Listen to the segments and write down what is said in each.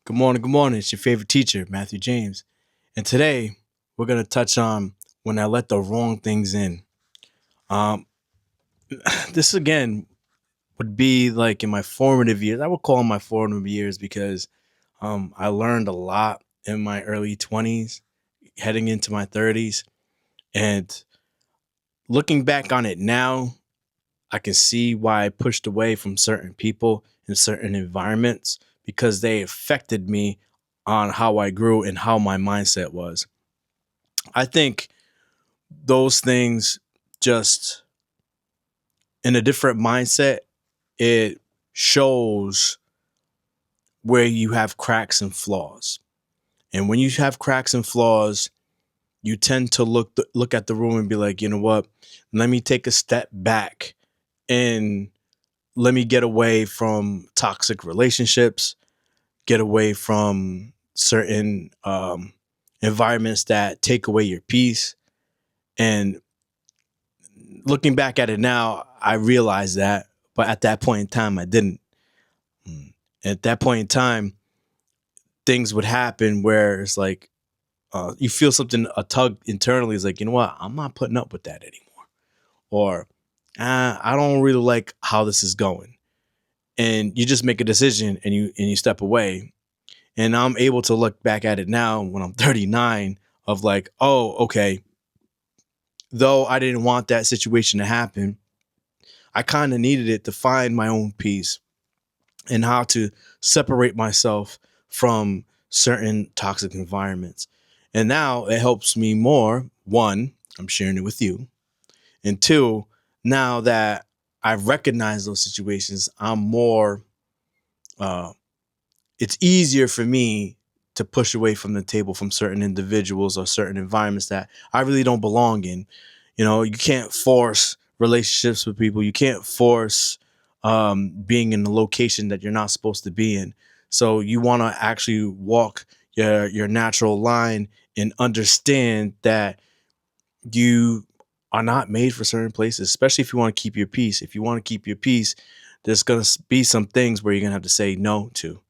Good morning, good morning. It's your favorite teacher, Matthew James. And today we're going to touch on when I let the wrong things in. Um, this again would be like in my formative years. I would call them my formative years because I learned a lot in my early 20s, heading into my 30s. And looking back on it now, I can see why I pushed away from certain people in certain environments because they affected me on how I grew and how my mindset was. I think those things just in a different mindset, it shows where you have cracks and flaws. And when you have cracks and flaws, you tend to look at the room and be like, you know what? Let me take a step back and let me get away from toxic relationships, get away from certain environments that take away your peace. And looking back at it now, I realize that, but at that point in time, I didn't. At that point in time, things would happen where it's like you feel something, a tug internally is like, you know what, I'm not putting up with that anymore, or I don't really like how this is going, and you just make a decision and you step away. And I'm able to look back at it now when I'm 39 of like, oh, okay, though I didn't want that situation to happen, I kind of needed it to find my own peace and how to separate myself from certain toxic environments. And now it helps me more. One, I'm sharing it with you. And two, now that I've recognized those situations, I'm more, uh, it's easier for me to push away from the table from certain individuals or certain environments that I really don't belong in. You know, you can't force relationships with people. You can't force being in a location that you're not supposed to be in. So you want to actually walk your natural line and understand that you are not made for certain places, especially if you want to keep your peace. If you want to keep your peace, there's going to be some things where you're going to have to say no to.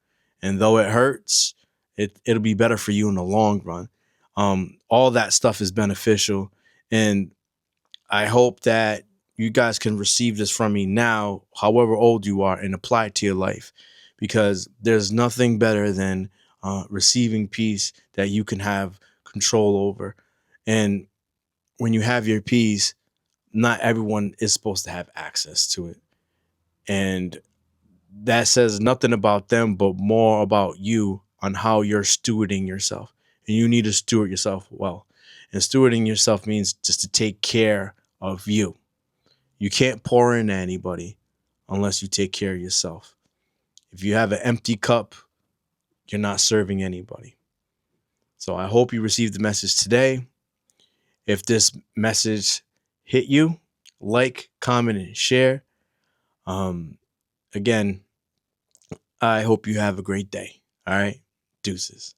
And though it hurts, it'll be better for you in the long run. All that stuff is beneficial. And I hope that you guys can receive this from me now, however old you are, and apply it to your life, because there's nothing better than receiving peace that you can have control over. And when you have your peace, not everyone is supposed to have access to it. And that says nothing about them, but more about you on how you're stewarding yourself. And you need to steward yourself well. And stewarding yourself means just to take care of you. You can't pour into anybody unless you take care of yourself. If you have an empty cup, you're not serving anybody. So I hope you received the message today. If this message hit you, like, comment, and share. Um, Again, I hope you have a great day. All right. Deuces.